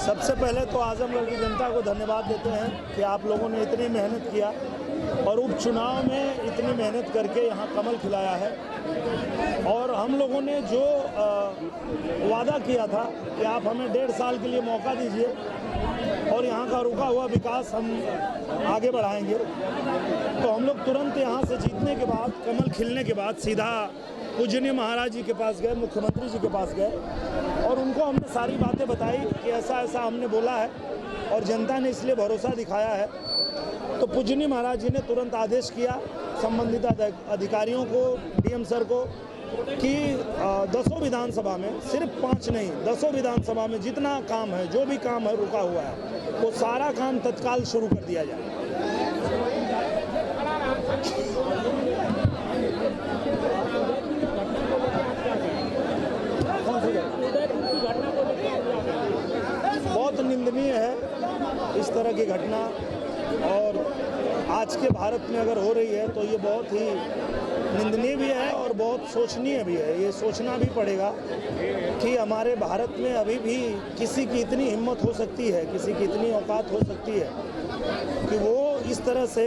सबसे पहले तो आजमगढ़ की जनता को धन्यवाद देते हैं कि आप लोगों ने इतनी मेहनत किया और उपचुनाव में इतनी मेहनत करके यहाँ कमल खिलाया है। और हम लोगों ने जो वादा किया था कि आप हमें 1.5 साल के लिए मौका दीजिए और यहाँ का रुका हुआ विकास हम आगे बढ़ाएंगे, तो हम लोग तुरंत यहाँ से जीतने के बाद, कमल खिलने के बाद सीधा पूजनीय महाराज जी के पास गए, मुख्यमंत्री जी के पास गए और उनको हमने सारी बातें बताई कि ऐसा ऐसा हमने बोला है और जनता ने इसलिए भरोसा दिखाया है। तो पूजनीय महाराज जी ने तुरंत आदेश किया संबंधित अधिकारियों को, डीएम सर को, कि 10 विधानसभा में, सिर्फ 5 नहीं, 10 विधानसभा में जितना काम है, जो भी काम है रुका हुआ है, वो सारा काम तत्काल शुरू कर दिया जाए। बहुत निंदनीय है इस तरह की घटना, और आज के भारत में अगर हो रही है तो ये बहुत ही निंदनीय भी है और बहुत सोचनीय भी है। ये सोचना भी पड़ेगा कि हमारे भारत में अभी भी किसी की इतनी हिम्मत हो सकती है, किसी की इतनी औकात हो सकती है कि वो इस तरह से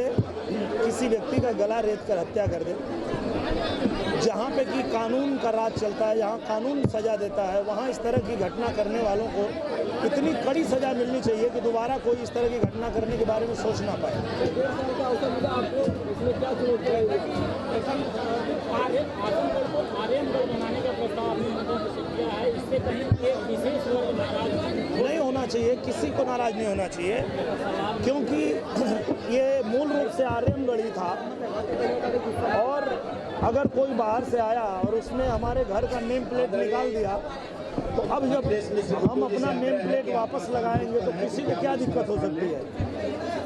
किसी व्यक्ति का गला रेत कर हत्या कर दे। जहाँ पे कि कानून का राज चलता है, जहाँ कानून सज़ा देता है, वहाँ इस तरह की घटना करने वालों को इतनी कड़ी सज़ा मिलनी चाहिए कि दोबारा कोई इस तरह की घटना करने के बारे में सोच ना पाए। नहीं होना चाहिए, किसी को नाराज़ नहीं होना चाहिए, क्योंकि ये मूल रूप से आर्यमगढ़ ही था। और अगर कोई बाहर से आया और उसने हमारे घर का नेम प्लेट निकाल दिया, तो अब जब हम अपना नेम प्लेट वापस लगाएंगे तो किसी को क्या दिक्कत हो सकती है।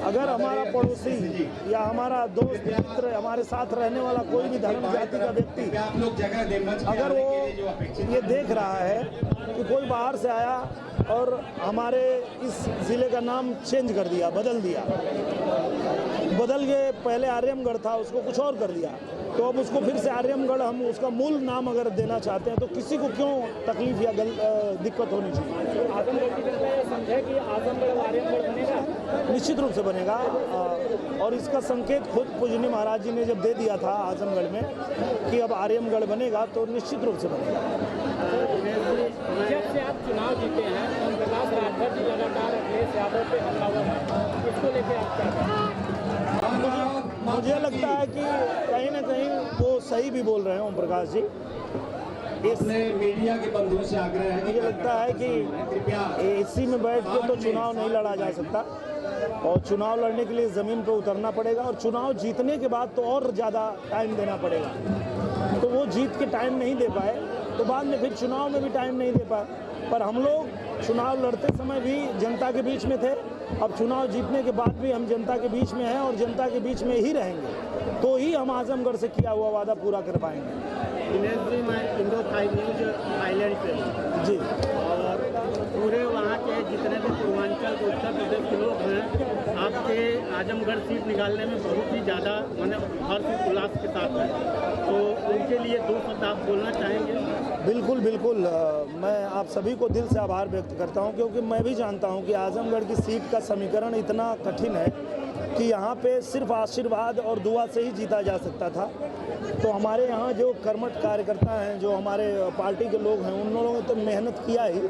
अगर हमारा पड़ोसी या हमारा दोस्त मित्र, हमारे साथ रहने वाला कोई भी धर्म जाति का व्यक्ति, अगर वो ये देख रहा है कि कोई बाहर से आया और हमारे इस ज़िले का नाम चेंज कर दिया, बदल के, पहले आर्यमगढ़ था उसको कुछ और कर दिया, तो अब उसको फिर से आर्यमगढ़ हम उसका मूल नाम अगर देना चाहते हैं तो किसी को क्यों तकलीफ या दिक्कत होनी चाहिए। आजमगढ़ की जनता ये समझे कि आजमगढ़ आर्यमगढ़ बनेगा, निश्चित रूप से बनेगा। और इसका संकेत खुद पूजनीय महाराज जी ने जब दे दिया था आजमगढ़ में कि अब आर्यमगढ़ बनेगा, तो निश्चित रूप से बनेगा। जब से आप चुनाव जीते हैं, ओम प्रकाश राजभर जी लगातार अखिलेश यादव पे हमलावर हैं, इसको लेकर आप क्या कहें? मुझे लगता है कि कहीं ना कहीं वो सही भी बोल रहे हैं ओम प्रकाश जी। इसने मीडिया के बंधुओं से आग्रह है, मुझे लगता है कि इसी में बैठ के तो चुनाव नहीं लड़ा जा सकता और चुनाव लड़ने के लिए ज़मीन पर उतरना पड़ेगा और चुनाव जीतने के बाद तो और ज़्यादा टाइम देना पड़ेगा। तो वो जीत के टाइम नहीं दे पाए तो बाद में फिर चुनाव में भी टाइम नहीं दे पाए। पर हम लोग चुनाव लड़ते समय भी जनता के बीच में थे, अब चुनाव जीतने के बाद भी हम जनता के बीच में हैं और जनता के बीच में ही रहेंगे, तो ही हम आजमगढ़ से किया हुआ वादा पूरा कर पाएंगे। दिनेश जी, मैं इंडो न्यूज थाईलैंड से जी, और पूरे वहाँ के जितने भी पूर्वांचल के उत्तर प्रदेश के लोग हैं, आपके आजमगढ़ सीट निकालने में बहुत ही ज़्यादा हर्ष उल्लास के साथ है, तो उनके लिए 2 शब्द आप बोलना चाहेंगे? बिल्कुल बिल्कुल, मैं आप सभी को दिल से आभार व्यक्त करता हूं, क्योंकि मैं भी जानता हूं कि आजमगढ़ की सीट का समीकरण इतना कठिन है कि यहाँ पे सिर्फ आशीर्वाद और दुआ से ही जीता जा सकता था। तो हमारे यहाँ जो कर्मठ कार्यकर्ता हैं, जो हमारे पार्टी के लोग हैं, उन लोगों ने तो मेहनत किया ही,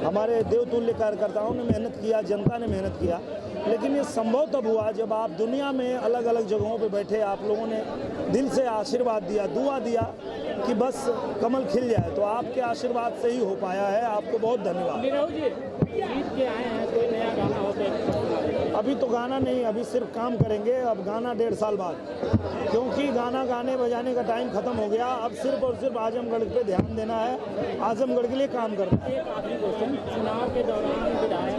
हमारे देवतुल्य कार्यकर्ताओं ने मेहनत किया, जनता ने मेहनत किया। लेकिन ये संभव तब हुआ जब आप दुनिया में अलग अलग जगहों पे बैठे, आप लोगों ने दिल से आशीर्वाद दिया, दुआ दिया कि बस कमल खिल जाए, तो आपके आशीर्वाद से ही हो पाया है। आपको बहुत धन्यवाद। जीत के आए हैं, कोई नया गाना हो तो? अभी तो गाना नहीं, अभी सिर्फ काम करेंगे। अब गाना 1.5 साल बाद, क्योंकि गाना गाने बजाने का टाइम खत्म हो गया। अब सिर्फ और सिर्फ आजमगढ़ पे ध्यान देना है, आजमगढ़ के लिए काम करना है। एक आखिरी क्वेश्चन, चुनाव के दौरान विधायक